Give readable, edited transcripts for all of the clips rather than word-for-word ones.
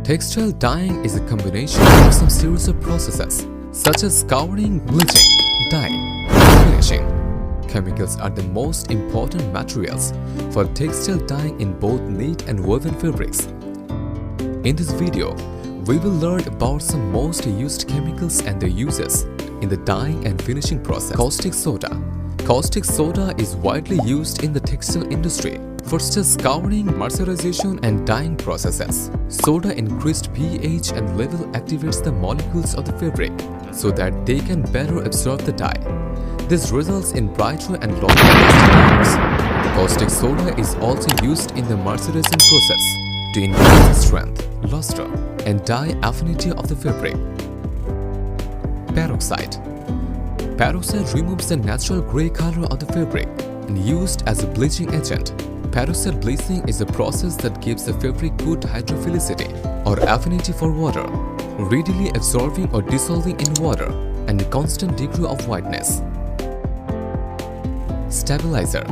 Textile dyeing is a combination of some series of processes such as scouring, bleaching, dyeing, and finishing. Chemicals are the most important materials for textile dyeing in both knit and woven fabrics. In this video, we will learn about some most used chemicals and their uses in the dyeing and finishing process. Caustic soda. Caustic soda is widely used in the textile industry for such as scouring, mercerization, and dyeing processes. Soda increased pH and level activates the molecules of the fabric so that they can better absorb the dye. This results in brighter and longer lasting colors. Caustic soda is also used in the mercerizing process to increase the strength, luster, and dye affinity of the fabric. Peroxide. Peroxide removes the natural gray color of the fabric and used as a bleaching agent. Peroxide bleaching is a process that gives the fabric good hydrophilicity or affinity for water, readily absorbing or dissolving in water, and a constant degree of whiteness. Stabilizer.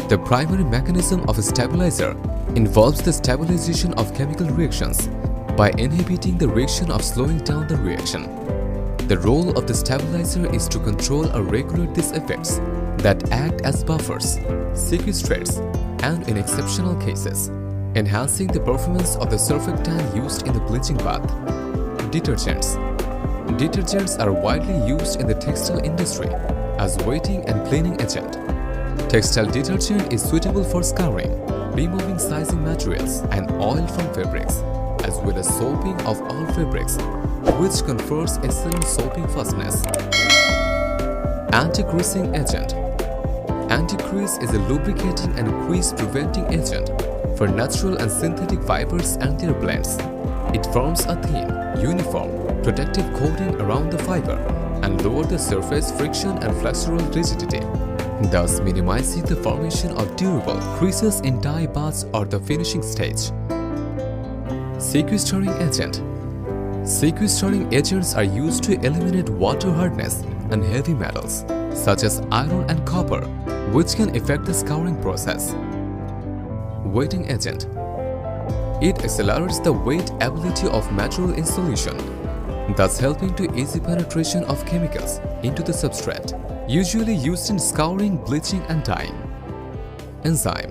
The primary mechanism of a stabilizer involves the stabilization of chemical reactions by inhibiting the reaction of slowing down the reaction. The role of the stabilizer is to control or regulate these effects that act as buffers, sequestrates, and in exceptional cases, enhancing the performance of the surfactant used in the bleaching bath. Detergents. Detergents are widely used in the textile industry as wetting and cleaning agent. Textile detergent is suitable for scouring, removing sizing materials and oil from fabrics, as well as soaping of all fabrics, which confers excellent soaping fastness. Anti-creasing agent. Anti-crease is a lubricating and crease-preventing agent for natural and synthetic fibers and their blends. It forms a thin, uniform, protective coating around the fiber and lowers the surface friction and flexural rigidity, thus minimizing the formation of durable creases in dye baths or the finishing stage. Sequestering agent. Sequestering agents are used to eliminate water hardness and heavy metals, such as iron and copper, which can affect the scouring process. Wetting agent. It accelerates the wet ability of material in solution, thus helping to easy penetration of chemicals into the substrate, usually used in scouring, bleaching, and dyeing. Enzyme.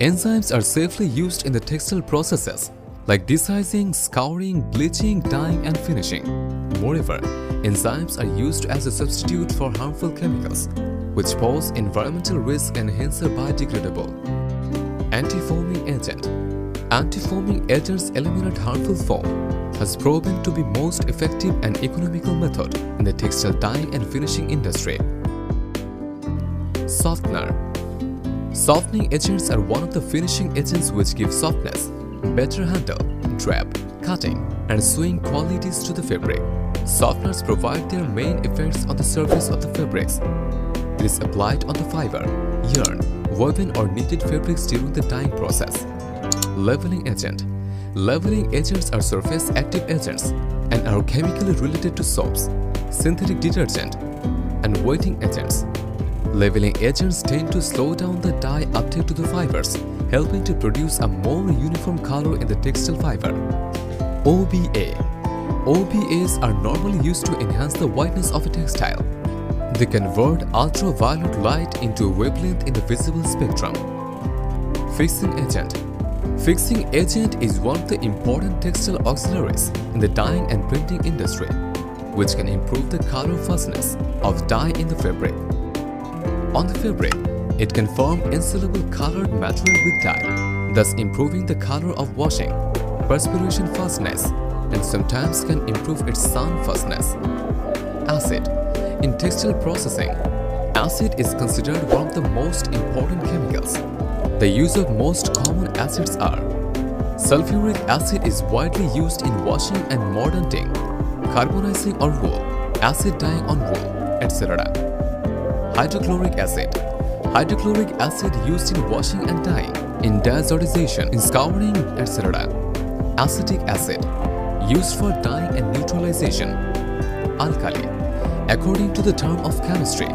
Enzymes are safely used in the textile processes like desizing, scouring, bleaching, dyeing, and finishing. Moreover, enzymes are used as a substitute for harmful chemicals, which pose environmental risk and hence are biodegradable. Anti-foaming agent. Anti-foaming agents eliminate harmful foam, has proven to be most effective and economical method in the textile dyeing and finishing industry. Softener. Softening agents are one of the finishing agents which give softness, better handle, drape, cutting, and sewing qualities to the fabric. Softeners provide their main effects on the surface of the fabrics. It is applied on the fiber, yarn, woven or knitted fabrics during the dyeing process. Leveling agent. Leveling agents are surface active agents and are chemically related to soaps, synthetic detergent, and wetting agents. Leveling agents tend to slow down the dye uptake to the fibers, helping to produce a more uniform color in the textile fiber. OBA. OBAs are normally used to enhance the whiteness of a textile. They convert ultraviolet light into a wavelength in the visible spectrum. Fixing agent. Fixing agent is one of the important textile auxiliaries in the dyeing and printing industry, which can improve the color fastness of dye in the fabric. On the fabric, it can form insoluble colored material with dye, thus improving the color of washing, perspiration fastness, and sometimes can improve its sun fastness. Acid. In textile processing, acid is considered one of the most important chemicals. The use of most common acids are: sulfuric acid is widely used in washing and mordanting, carbonizing on wool, acid dyeing on wool, etc. Hydrochloric acid. Hydrochloric acid used in washing and dyeing, in diazotization, in scouring, etc. Acetic acid used for dyeing and neutralization. Alkali. According to the term of chemistry,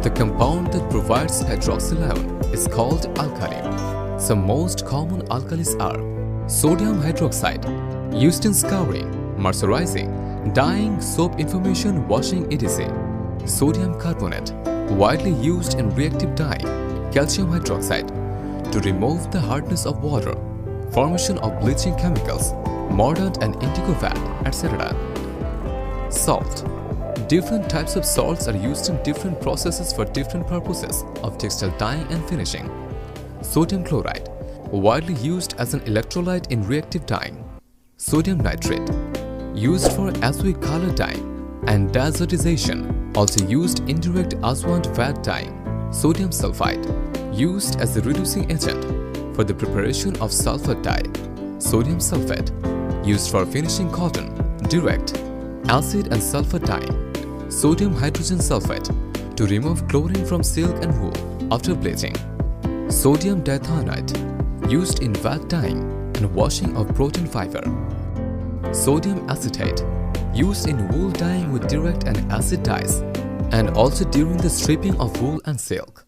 the compound that provides hydroxyl ion is called alkali. Some most common alkalis are sodium hydroxide, Used in scouring, mercerizing, dyeing, soap information, washing, etc. Sodium carbonate, widely used in reactive dyeing, calcium hydroxide, to remove the hardness of water, formation of bleaching chemicals, mordant and indigo fat, etc. Salt. Different types of salts are used in different processes for different purposes of textile dyeing and finishing. Sodium chloride, widely used as an electrolyte in reactive dyeing. Sodium nitrate, used for azure color dyeing and diazotization, also used indirect Aswand vat dyeing. Sodium sulfide, used as a reducing agent for the preparation of sulfur dye. Sodium sulfate, used for finishing cotton, direct, acid and sulfur dyeing. Sodium hydrogen sulfate, to remove chlorine from silk and wool after bleaching. Sodium dithionite, used in vat dyeing and washing of protein fiber. Sodium acetate, used in wool dyeing with direct and acid dyes, and also during the stripping of wool and silk.